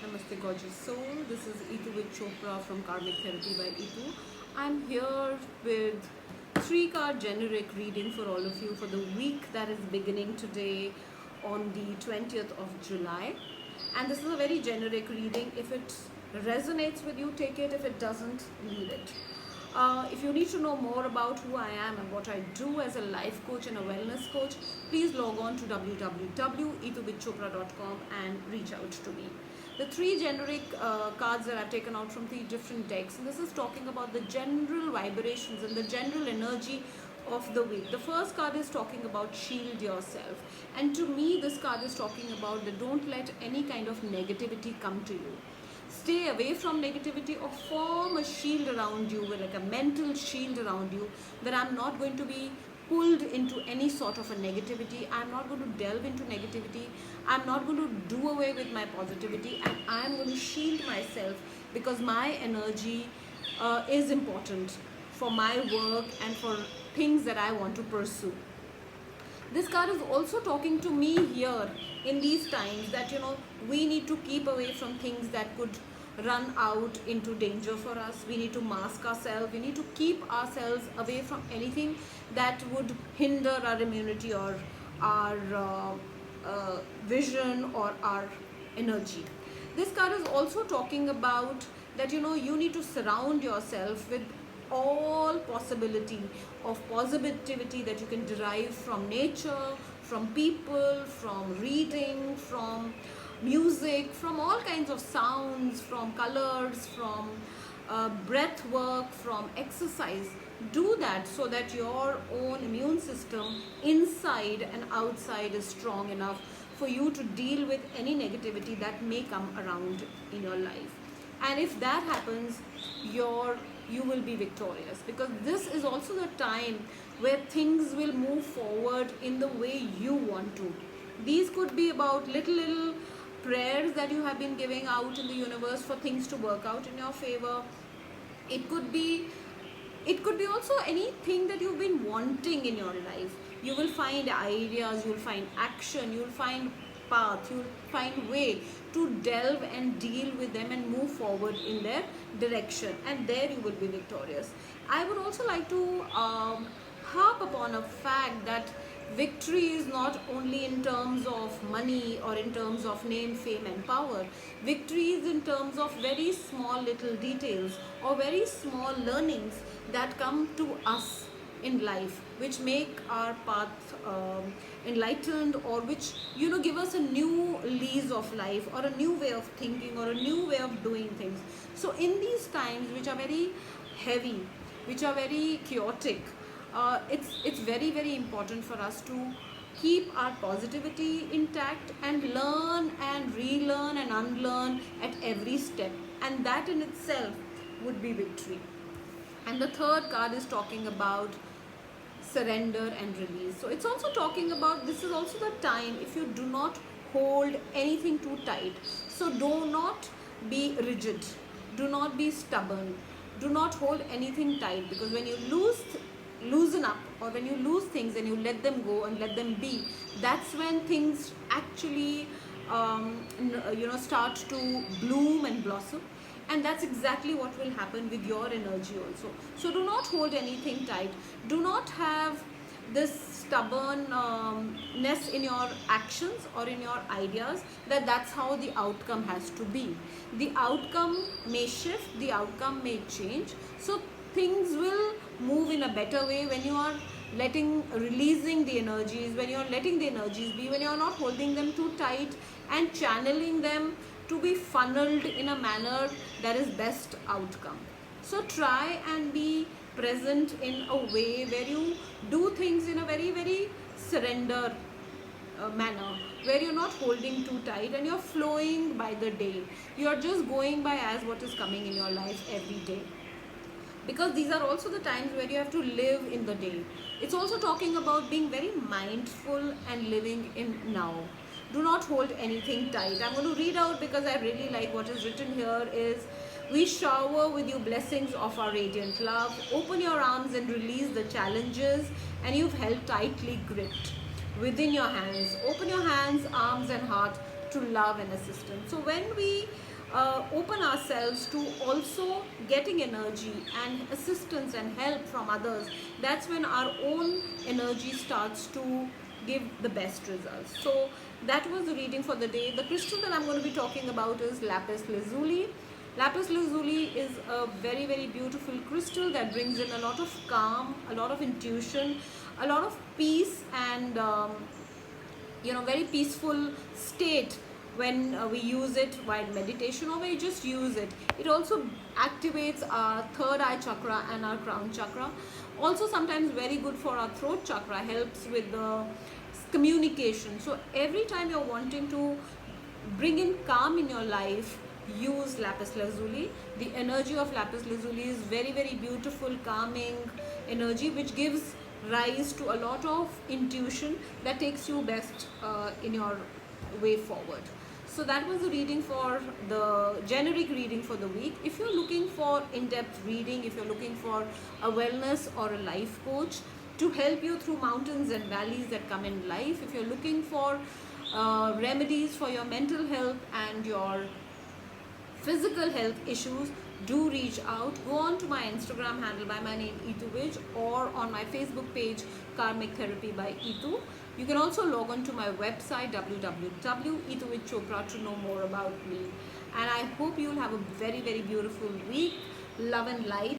Namaste, gorgeous soul. This is Itu with Chopra from Karmic Therapy by Itu. I'm here with three-card generic reading for all of you for the week that is beginning today on the 20th of July. And this is a very generic reading. If it resonates with you, take it. If it doesn't, leave it. If you need to know more about who I am and what I do as a life coach and a wellness coach, please log on to www.ituvithchopra.com and reach out to me. The three generic cards that I've taken out from three different decks, and this is talking about the general vibrations and the general energy of the week. The first card is talking about shield yourself, and to me this card is talking about the don't let any kind of negativity come to you. Stay away from negativity or form a shield around you, like a mental shield around you, that I'm not going to be pulled into any sort of a negativity. I'm not going to delve into negativity. I'm not going to do away with my positivity, and I'm going to shield myself because my energy is important for my work and for things that I want to pursue. This card is also talking to me here in these times that we need to keep away from things that could run out into danger for us. We need to mask ourselves. We need to keep ourselves away from anything that would hinder our immunity or our vision or our energy. This card is also talking about that you need to surround yourself with all possibility of positivity that you can derive from nature, from people, from reading, from music, from all kinds of sounds, from colors, from breath work, from exercise. Do that so that your own immune system inside and outside is strong enough for you to deal with any negativity that may come around in your life. And if that happens, you will be victorious, because this is also the time where things will move forward in the way you want to. These could be about little prayers that you have been giving out in the universe for things to work out in your favor. It could be also anything that you've been wanting in your life. You will find ideas, you will find action, you will find path, you will find way to delve and deal with them and move forward in their direction, and there you will be victorious. I would also like to harp upon a fact that victory is not only in terms of money or in terms of name, fame and power. Victory is in terms of very small little details or very small learnings that come to us in life, which make our path enlightened, or which give us a new lease of life or a new way of thinking or a new way of doing things. So in these times which are very heavy, which are very chaotic, it's very, very important for us to keep our positivity intact and learn and relearn and unlearn at every step, and that in itself would be victory. And the third card is talking about surrender and release. So it's also talking about, this is also the time if you do not hold anything too tight. So do not be rigid, do not be stubborn, do not hold anything tight, because when you loosen up, or when you lose things and you let them go and let them be, that's when things actually start to bloom and blossom. And that's exactly what will happen with your energy also. So do not hold anything tight. Do not have this stubbornness in your actions or in your ideas that that's how the outcome has to be. The outcome may shift, the outcome may change. So things will move in a better way when you are releasing the energies, when you are letting the energies be, when you are not holding them too tight and channeling them to be funneled in a manner that is best outcome. So try and be present in a way where you do things in a very, very surrender manner, where you're not holding too tight and you're flowing by the day. You're just going by as what is coming in your life every day, because these are also the times where you have to live in the day. It's also talking about being very mindful and living in now. Do not hold anything tight. I'm going to read out because I really like what is written here. Is, we shower with you blessings of our radiant love. Open your arms and release the challenges and you've held tightly gripped within your hands. Open your hands, arms and heart to love and assistance. So when we open ourselves to also getting energy and assistance and help from others, that's when our own energy starts to give the best results. So that was the reading for the day. The crystal that I'm going to be talking about is lapis lazuli. Lapis lazuli is a very, very beautiful crystal that brings in a lot of calm, a lot of intuition, a lot of peace, and very peaceful state when we use it while meditation, or we just use it. It also activates our third eye chakra and our crown chakra. Also sometimes very good for our throat chakra, helps with the communication. So every time you're wanting to bring in calm in your life, use lapis lazuli. The energy of lapis lazuli is very, very beautiful, calming energy, which gives rise to a lot of intuition that takes you best in your way forward. So that was the reading for the generic reading for the week. If you're looking for in-depth reading, if you're looking for a wellness or a life coach to help you through mountains and valleys that come in life, if you're looking for remedies for your mental health and your physical health issues, do reach out. Go on to my Instagram handle by my name Eetu Vij, or on my Facebook page Karmic Therapy by Eetu. You can also log on to my website www.eetuvijchopra to know more about me. And I hope you'll have a very, very beautiful week. Love and light.